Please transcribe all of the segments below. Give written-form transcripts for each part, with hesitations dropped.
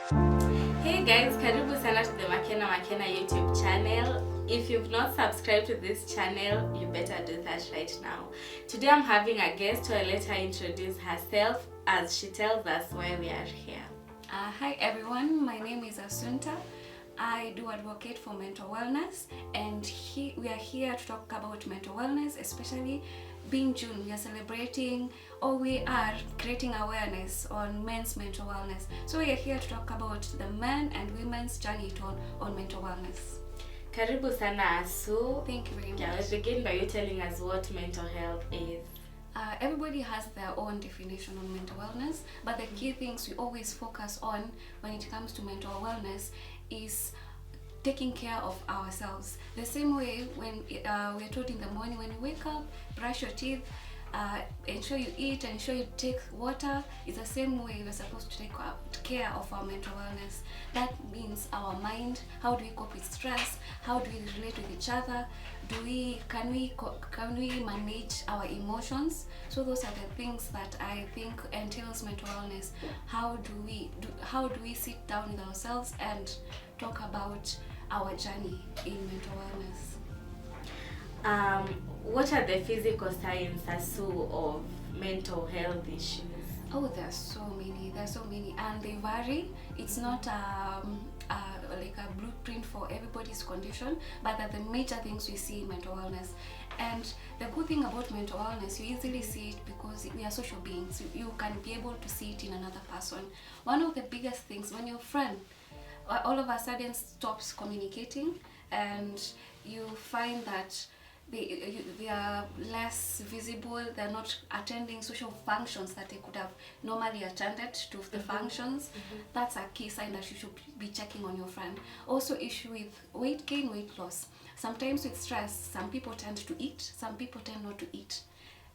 Hey guys, karibu sana to the Makena Makena YouTube channel. If you've not subscribed to this channel, you better do that right now. Today I'm having a guest, so I'll let her introduce herself as she tells us why we are here. Hi everyone, my name is Asunta. I do advocate for mental wellness, and we are here to talk about mental wellness, especially being June. We are celebrating, or we are creating awareness on men's mental wellness. So we are here to talk about the men and women's journey on mental wellness. Karibu sana Asu. Thank you very much. Yeah, we'll begin by you telling us what mental health is. Everybody has their own definition on mental wellness, but the key things we always focus on when it comes to mental wellness is taking care of ourselves. The same way when we're told in the morning when you wake up, brush your teeth, ensure you eat, ensure you take water, is the same way we're supposed to take care of our mental wellness. That means our mind, how do we cope with stress, how do we relate with each other, can we manage our emotions? So those are the things that I think entails mental wellness. How do we sit down with ourselves and talk about our journey in mental wellness? What are the physical signs, Asu, of mental health issues? Oh, there's so many, and they vary. It's not like a blueprint for everybody's condition, but are the major things we see in mental wellness. And the good thing about mental wellness, you easily see it because we are social beings. You can be able to see it in another person. One of the biggest things, when your friend all of a sudden stops communicating, and you find that they are less visible, they're not attending social functions that they could have normally attended to the functions, that's a key sign that you should be checking on your friend. Also, issue with weight gain, weight loss. Sometimes with stress, some people tend to eat, some people tend not to eat.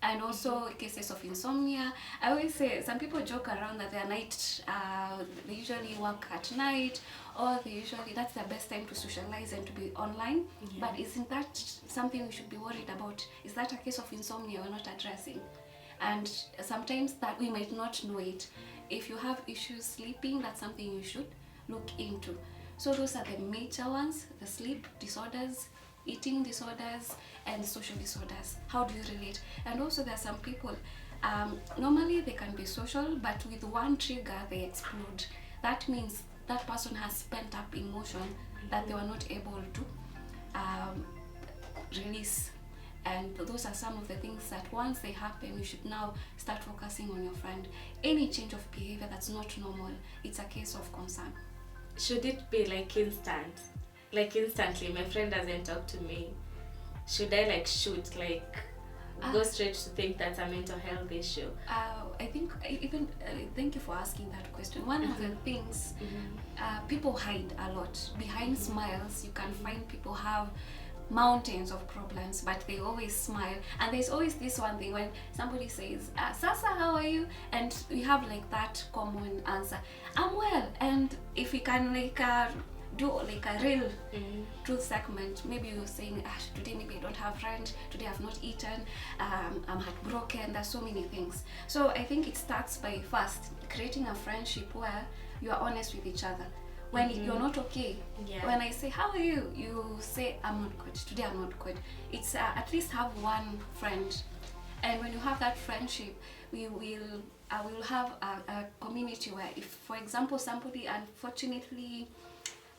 And also cases of insomnia. I always say, some people joke around that they usually work at night, or that's the best time to socialize and to be online. Yeah. But isn't that something we should be worried about? Is that a case of insomnia we're not addressing? And sometimes that we might not know it. If you have issues sleeping, that's something you should look into. So those are the major ones: the sleep disorders, eating disorders, and social disorders. How do you relate? And also there are some people, normally they can be social, but with one trigger they explode. That means that person has pent up emotion that they were not able to release. And those are some of the things that once they happen, you should now start focusing on your friend. Any change of behavior that's not normal, it's a case of concern. Should it be like instant? Like instantly, my friend doesn't talk to me, should I go straight to think that's a mental health issue? I think thank you for asking that question. One of the things, people hide a lot. Behind smiles, you can find people have mountains of problems, but they always smile. And there's always this one thing when somebody says, Sasa, how are you? And we have like that common answer, I'm well. And if we can do like a real truth segment, maybe you're saying, today maybe I don't have rent, today I've not eaten, I'm heartbroken, there's so many things. So I think it starts by first creating a friendship where you are honest with each other. When you're not okay, when I say, how are you? You say, I'm not good, today I'm not good. It's at least have one friend. And when you have that friendship, we will have a community where if, for example, somebody unfortunately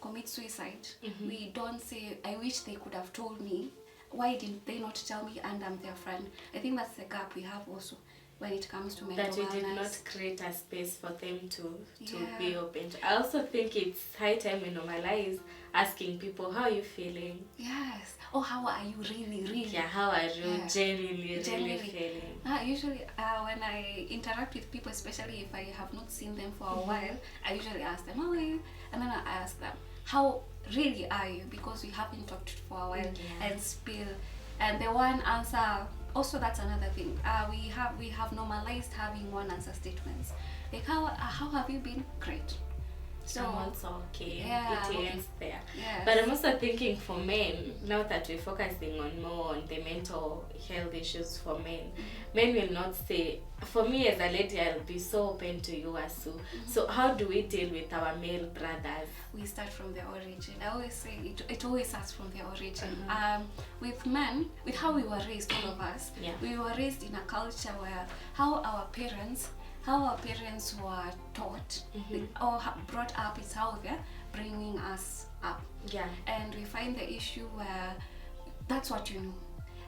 commit suicide, we don't say, I wish they could have told me, why didn't they not tell me, and I'm their friend. I think that's the gap we have also when it comes to mental wellness. That we did not create a space for them to be open to. I also think it's high time we normalize asking people, how are you feeling? Yes. Oh, how are you really? Yeah, how are you genuinely feeling? Usually when I interact with people, especially if I have not seen them for a while, I usually ask them, how are you? And then I ask them, how really are you? Because we haven't talked for a while, and spill. And the one answer, also that's another thing. We have normalized having one answer statements. Like, how have you been? Great. So I'm also okay. yeah, It okay. ends there. Yes. But I'm also thinking for men, now that we're focusing on more on the mental health issues for men, men will not say, for me as a lady, I'll be so open to you, Asu. So how do we deal with our male brothers? We start from the origin. I always say it always starts from the origin. With men, with how we were raised, all of us, Yeah. we were raised in a culture where how our parents were taught or brought up is how they're bringing us up. Yeah. And we find the issue where that's what you know.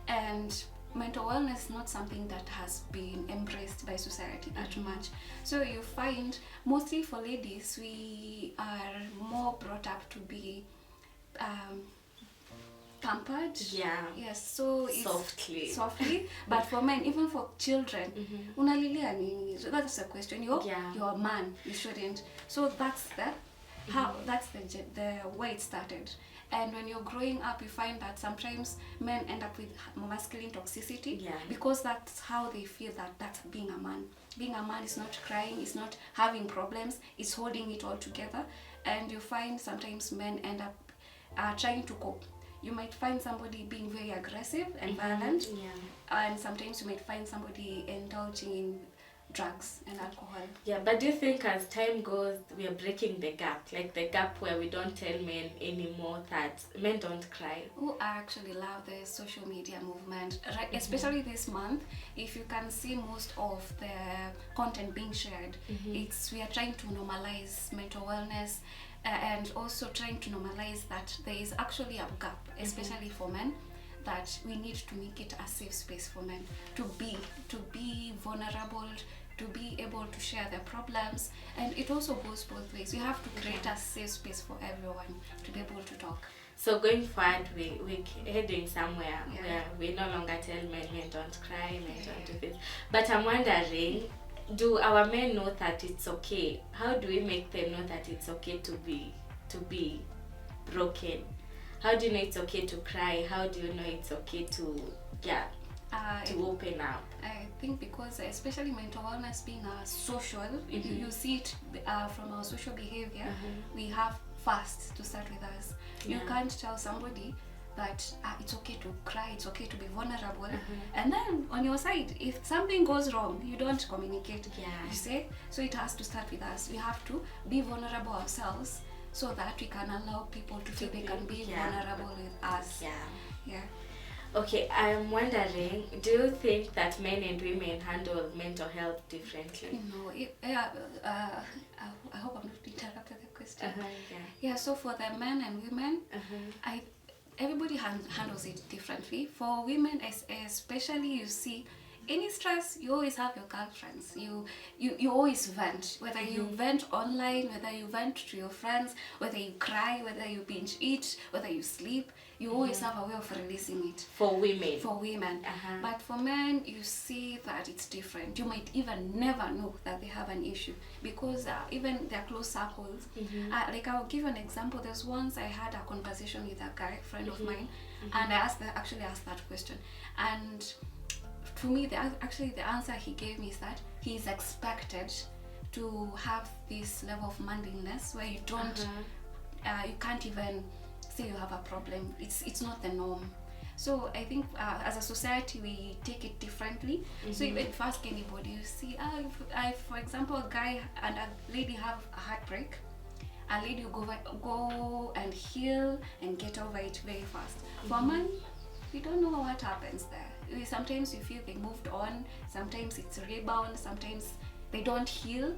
And mental wellness is not something that has been embraced by society that much. So you find mostly for ladies, we are more brought up to be pampered. Yeah. Yes, so it's Softly. but for men, even for children, unalilia nini? So that's the question. You're a man, you shouldn't. So that's the way it started. And when you're growing up, you find that sometimes men end up with masculine toxicity because that's how they feel that that's being a man. Being a man is not crying, it's not having problems, it's holding it all together. And you find sometimes men end up trying to cope. You might find somebody being very aggressive and violent, and sometimes you might find somebody indulging in drugs and alcohol. Yeah, but do you think as time goes, we are breaking the gap? Like the gap where we don't tell men anymore that men don't cry? Oh, I actually love the social media movement, right? Especially this month. If you can see most of the content being shared, we are trying to normalize mental wellness. And also trying to normalize that there is actually a gap, especially for men, that we need to make it a safe space for men to be vulnerable, to be able to share their problems. And it also goes both ways. We have to create a safe space for everyone to be able to talk. So going forward, we're heading somewhere where we no longer tell men don't cry, men don't do this. But I'm wondering, do our men know that it's okay? How do we make them know that it's okay to be broken? How do you know it's okay to cry? How do you know it's okay to open up? I think because especially mental wellness being a social, you see it from our social behavior, we have fast to start with us. You can't tell somebody that it's okay to cry, it's okay to be vulnerable, and then on your side, if something goes wrong, you don't communicate. You say, so it has to start with us. We have to be vulnerable ourselves so that we can allow people to feel they can be vulnerable with us. Okay, I'm wondering, do you think that men and women handle mental health differently? No, I hope I'm not interrupting the question. So for the men and women, everybody handles it differently. For women, especially, you see, any stress, you always have your girlfriends. You always vent, whether you vent online, whether you vent to your friends, whether you cry, whether you binge eat, whether you sleep. You always have a way of releasing it. For women. But for men, you see that it's different. You might even never know that they have an issue because even their close circles. Like I'll give an example. There's once I had a conversation with a guy, friend of mine, and I actually asked that question. And to me, the answer he gave me is that he is expected to have this level of manliness where you don't, you can't even say you have a problem. It's not the norm. So I think as a society we take it differently. So even if you ask anybody, you see, if for example a guy and a lady have a heartbreak, a lady will go and heal and get over it very fast. For a man, we don't know what happens there. Sometimes you feel they moved on, sometimes it's a rebound, sometimes they don't heal.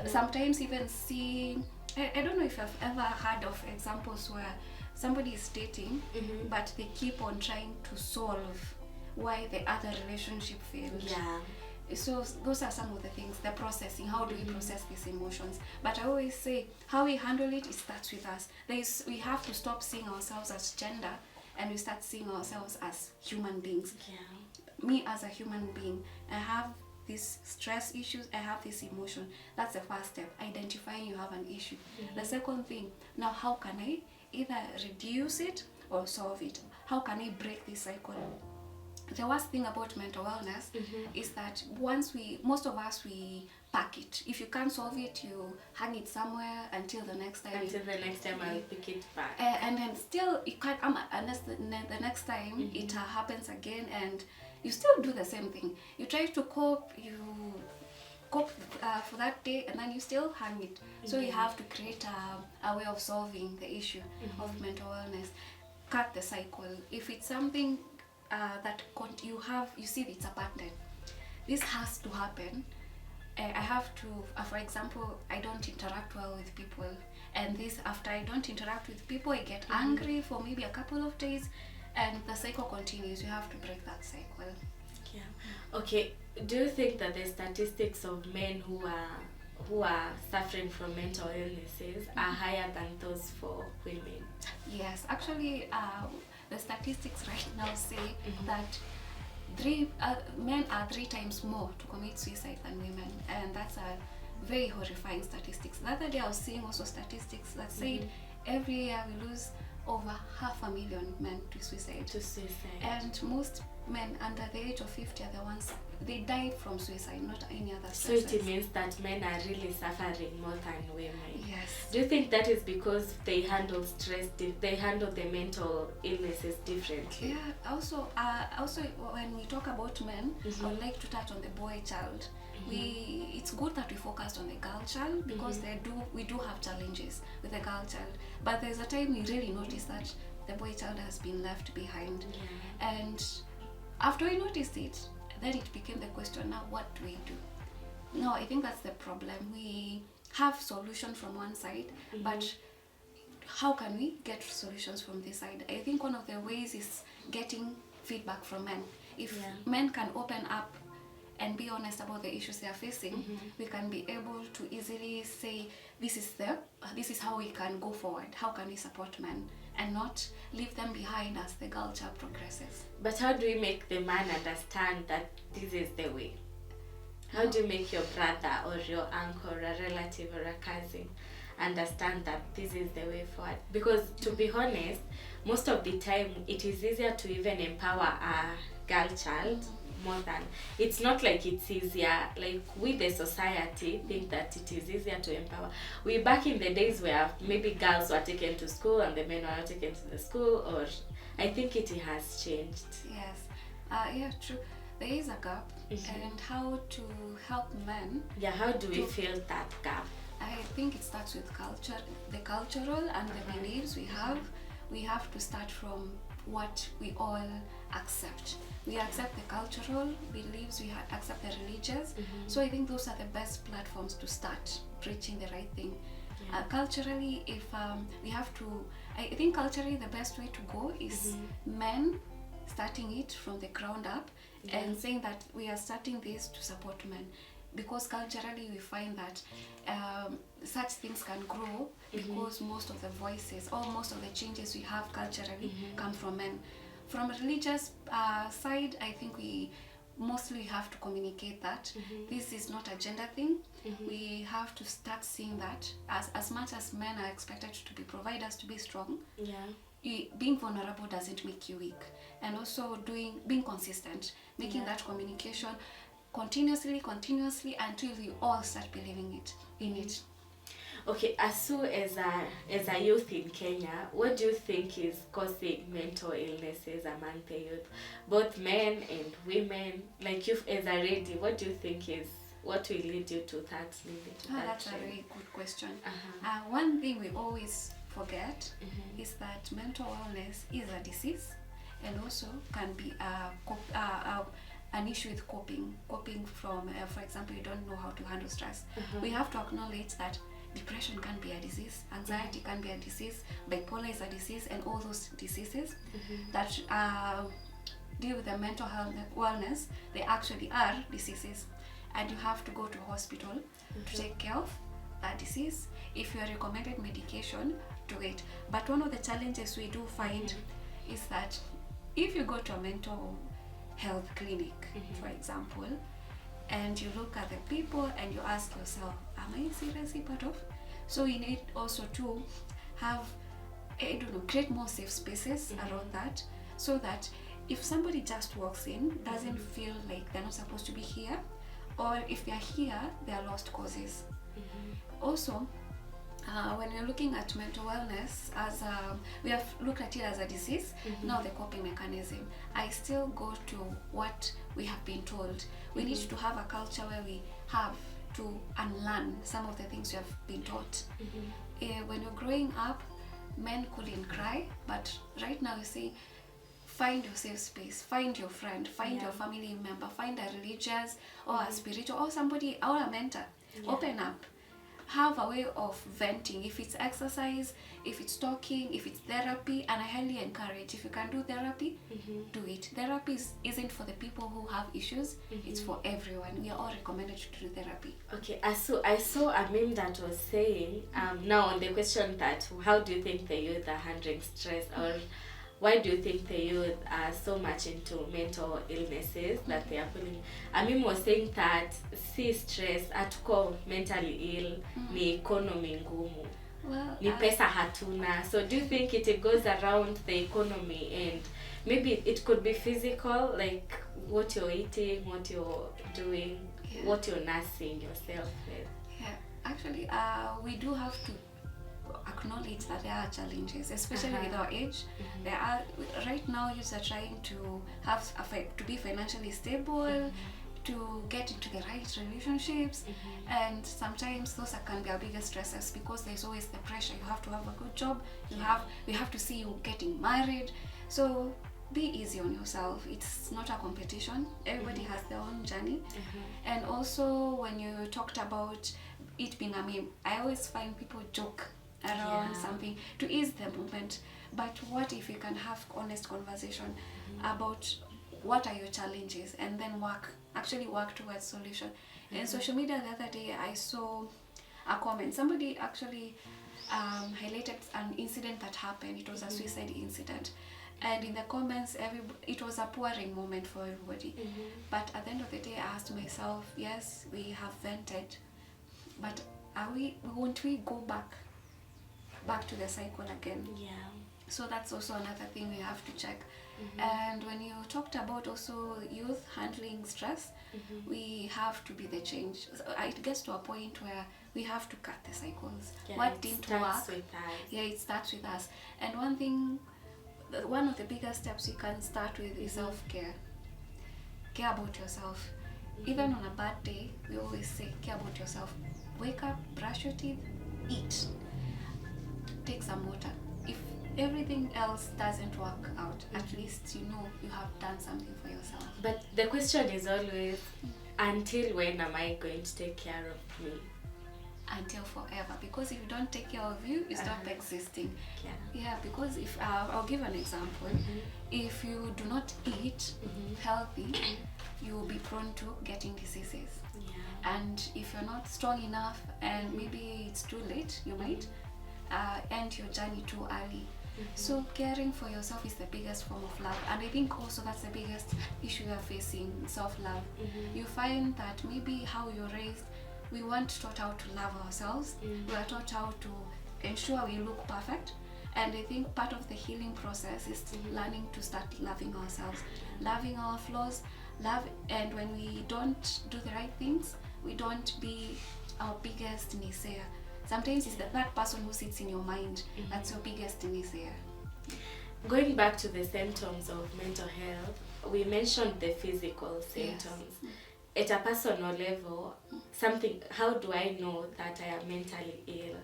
Sometimes even see, I don't know if I've ever heard of examples where somebody is dating, but they keep on trying to solve why the other relationship failed. So those are some of the things, the processing, how do we process these emotions. But I always say, how we handle it starts with us. We have to stop seeing ourselves as gender and we start seeing ourselves as human beings. Me as a human being, I have these stress issues, I have this emotion. That's the first step, identifying you have an issue. The second thing, now how can I either reduce it or solve it? How can I break this cycle? The worst thing about mental wellness is that most of us, we pack it. If you can't solve it, you hang it somewhere until the next time. Until the next time I'll pick it back. And then still, you can't, unless the next time it happens again, and you still do the same thing. You try to cope, you cope for that day, and then you still hang it. So you have to create a way of solving the issue of mental illness. Cut the cycle. If it's something that you see it's a pattern, this has to happen. I have to, for example, I don't interact well with people, and this, after I don't interact with people, I get angry for maybe a couple of days, and the cycle continues. You have to break that cycle. Yeah. Okay. Do you think that the statistics of men who are suffering from mental illnesses are higher than those for women? Yes, actually, the statistics right now say that men are 3 times more to commit suicide than women, and that's a very horrifying statistics. The other day I was seeing also statistics that said every year we lose over 500,000 men to suicide. And most men under the age of 50 are the ones, they die from suicide, not any other stresses. So it means that men are really suffering more than women. Yes. Do you think that is because they handle stress, they handle the mental illnesses differently? Yeah. Also when we talk about men, I would like to touch on the boy child. It's good that we focus on the girl child, because we do have challenges with the girl child, but there's a time we really notice that the boy child has been left behind. And after we noticed it, then it became the question, now what do we do? No, I think that's the problem. We have solution from one side, but how can we get solutions from this side? I think one of the ways is getting feedback from men. If men can open up and be honest about the issues they are facing, we can be able to easily say, this is how we can go forward. How can we support men and not leave them behind as the girl child progresses? But how do we make the man understand that this is the way? How do you make your brother or your uncle or a relative or a cousin understand that this is the way forward? Because to be honest, most of the time it is easier to even empower a girl child more than, it's not like it's easier, like we the society think that it is easier to empower. We back in the days where maybe girls were taken to school and the men were not taken to the school, or I think it has changed. Yes. Yeah, true. There is a gap, and how to help men. Yeah, how do we fill that gap? I think it starts with culture, the cultural and the beliefs we have. We have to start from what we all accept. We accept the cultural beliefs, we accept the religious. So I think those are the best platforms to start preaching the right thing. Culturally, if we have to, I think culturally the best way to go is men starting it from the ground up and saying that we are starting this to support men. Because culturally we find that such things can grow because most of the voices or most of the changes we have culturally come from men. From a religious side, I think we mostly have to communicate that this is not a gender thing. We have to start seeing that as much as men are expected to be providers, to be strong, being vulnerable doesn't make you weak. And also being consistent, making that communication continuously until you all start believing in it. Okay, Asu, as a youth in Kenya, what do you think is causing mental illnesses among the youth, both men and women? Like you, as a lady, what do you think is what will lead you to that? That's a very good question. One thing we always forget is that mental illness is a disease, and also can be an issue with coping from, for example, you don't know how to handle stress. We have to acknowledge that depression can be a disease, anxiety can be a disease, bipolar is a disease, and all those diseases that deal with the mental health wellness, they actually are diseases, and you have to go to hospital to take care of that disease. If you are recommended medication, do it. But one of the challenges we do find is that if you go to a mental health clinic, for example, and you look at the people and you ask yourself, am I seriously part of? So you need also to have, create more safe spaces around that, so that if somebody just walks in, doesn't feel like they're not supposed to be here, or if they're here, they're lost causes. Also, when you're looking at mental wellness as we have looked at it as a disease, now the coping mechanism, I still go to what we have been told. We need to have a culture where we have to unlearn some of the things we have been taught. When you're growing up, men couldn't cry, but right now you see, find your safe space, find your friend, find your family member, find a religious or a spiritual or somebody or a mentor. Open up. Have a way of venting. If it's exercise, if it's talking, if it's therapy, and I highly encourage, if you can do therapy, do it. Therapy isn't for the people who have issues, it's for everyone. We are all recommended to do therapy. Okay, I saw a meme that was saying, now on the question that how do you think the youth are handling stress, or why do you think the youth are so much into mental illnesses that they are putting? A meme was saying that si stress, hatuko mentally ill, ni economy ngumu. Well, Ni pesa hatuna. So do you think it goes around the economy, and maybe it could be physical, like what you're eating, what you're doing, what you're nursing yourself with? Yeah, actually, we do have to acknowledge that there are challenges, especially with our age. There are right now youths are trying to have to be financially stable, to get into the right relationships, and sometimes those can be our biggest stressors, because there's always the pressure. You have to have a good job. We have to see you getting married. So be easy on yourself. It's not a competition. Everybody has their own journey. And also, when you talked about it being a meme, I always find people joke around something to ease the movement. But what if you can have honest conversation about what are your challenges, and then work towards solution. In social media the other day, I saw a comment. Somebody actually highlighted an incident that happened. It was a suicide incident, and in the comments, it was a pouring moment for everybody. But at the end of the day, I asked myself, yes, we have vented, but won't we go back to the cycle again? So that's also another thing we have to check. And when you talked about also youth handling stress, we have to be the change. So it gets to a point where we have to cut the cycles. What didn't work? It starts with us. And one of the biggest steps you can start with is self-care. Care about yourself. Even on a bad day, we always say care about yourself. Wake up, brush your teeth, eat, take some water. If everything else doesn't work out, at least you know you have done something for yourself. But the question is always, until when am I going to take care of me? Until forever, because if you don't take care of you, you stop existing. Because if I'll give an example. If you do not eat healthy, you will be prone to getting diseases. And if you're not strong enough, and maybe it's too late, you might end your journey too early. So caring for yourself is the biggest form of love, and I think also that's the biggest issue we are facing, self-love. You find that maybe how you're raised, we weren't taught how to love ourselves. We are taught how to ensure we look perfect, and I think part of the healing process is learning to start loving ourselves, loving our flaws, and when we don't do the right things, we don't be our biggest naysayer. Sometimes it's that person who sits in your mind that's your biggest naysayer. Going back to the symptoms of mental health, we mentioned the physical symptoms. At a personal level, how do I know that I am mentally ill?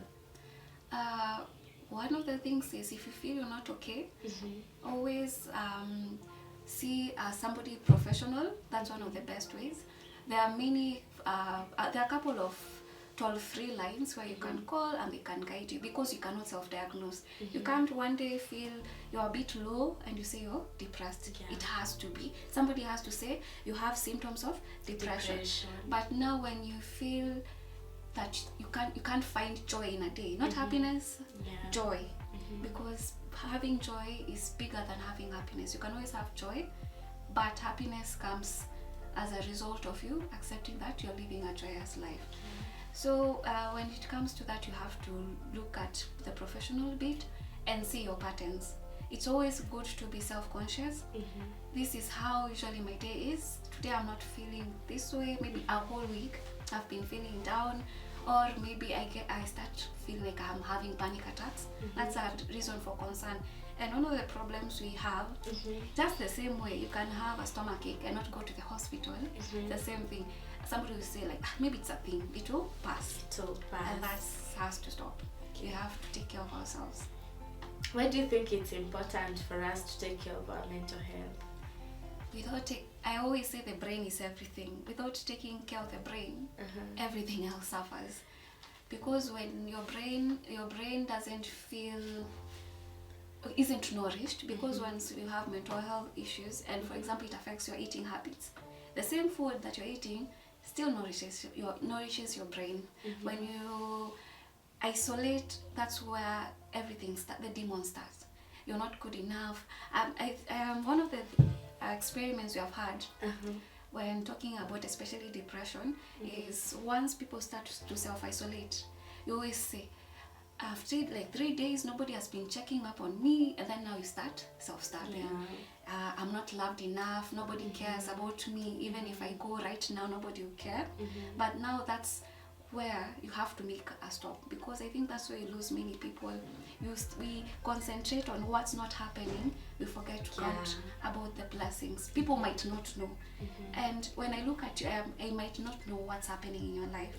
One of the things is, if you feel you're not okay, always see somebody professional. That's one of the best ways. There are a couple of toll-free lines where you can call and they can guide you, because you cannot self-diagnose. You can't one day feel you're a bit low and you say you're depressed. It has to be. Somebody has to say you have symptoms of depression. But now when you feel that you can't find joy in a day, not happiness, joy. Because having joy is bigger than having happiness. You can always have joy, but happiness comes as a result of you accepting that you're living a joyous life. So when it comes to that, you have to look at the professional bit and see your patterns. it's always good to be self-conscious. This is how usually my day is. Today I'm not feeling this way. Maybe a whole week I've been feeling down, or maybe I start feeling like I'm having panic attacks. That's a reason for concern. And one of the problems we have, just the same way you can have a stomach ache and not go to the hospital, the same thing. Somebody will say like, maybe it's a thing, it will pass. And that has to stop. We have to take care of ourselves. Why do you think it's important for us to take care of our mental health? I always say the brain is everything. Without taking care of the brain, everything else suffers. Because when your brain isn't nourished, because once you have mental health issues, and for example it affects your eating habits, the same food that you're eating still nourishes your brain. When you isolate, that's where everything the demon starts. You're not good enough. One of the experiments we have had when talking about especially depression is once people start to self-isolate, you always say, I've stayed like 3 days, nobody has been checking up on me, and then now you start self-starving. I'm not loved enough, nobody cares about me, even if I go right now, nobody will care. But now that's where you have to make a stop, because I think that's where you lose many people. We concentrate on what's not happening, we forget to count about the blessings. People might not know, and when I look at you, I might not know what's happening in your life.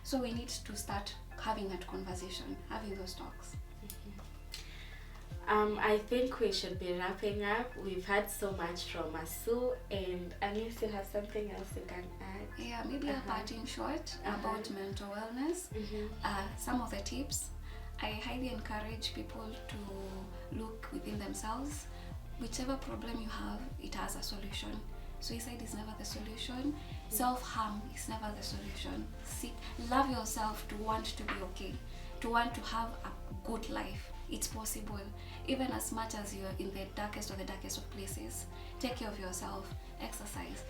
So we need to start having that conversation, having those talks. I think we should be wrapping up. We've had so much from Asu, and unless you have something else you can add. Yeah, maybe a parting shot about mental wellness. Some of the tips. I highly encourage people to look within themselves. Whichever problem you have, it has a solution. Suicide is never the solution. Self-harm is never the solution. Love yourself to want to be okay, to want to have a good life. It's possible, even as much as you're in the darkest of places. Take care of yourself, exercise,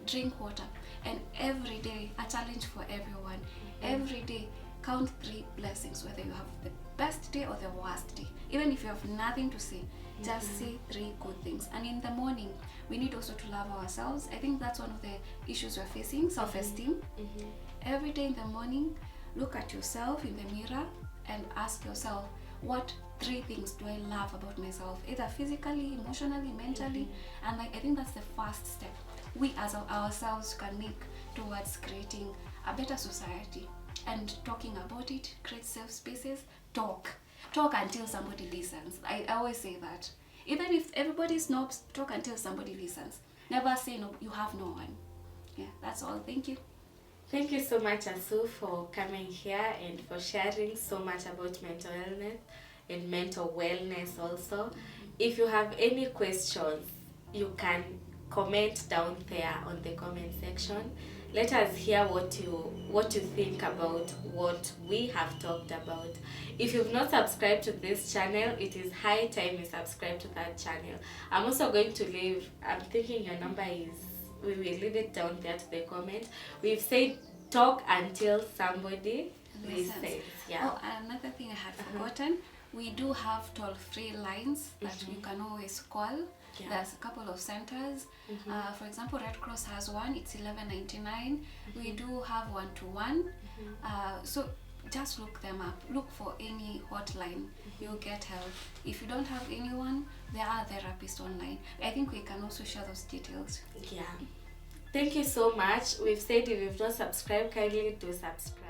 drink water, and every day, a challenge for everyone. Every day, count 3 blessings, whether you have the best day or the worst day. Even if you have nothing to say, just say 3 good things. And in the morning, we need also to love ourselves. I think that's one of the issues we're facing, self-esteem. Every day in the morning, look at yourself in the mirror and ask yourself, what 3 things do I love about myself, either physically, emotionally, mentally? And I think that's the first step we as ourselves can make towards creating a better society. And talking about it, create safe spaces, talk until somebody listens. I always say that. Even if everybody snobs, talk until somebody listens. Never say no, you have no one. Yeah, that's all. Thank you. Thank you so much, Asu, for coming here and for sharing so much about mental illness and mental wellness also. If you have any questions, you can comment down there on the comment section. Let us hear what you think about what we have talked about. If you've not subscribed to this channel, it is high time you subscribe to that channel. I'm also going to leave, I'm thinking your number is, we will leave it down there to the comment. We've said talk until somebody listens. Yeah. Oh, another thing I had forgotten, we do have toll-free lines that you can always call. There's a couple of centers. For example, Red Cross has one, it's $11.99. We do have one-to-one. So just look them up. Look for any hotline. You'll get help. If you don't have anyone, there are therapists online. I think we can also share those details. Yeah. Thank you so much. We've said if you've not subscribed, kindly do subscribe.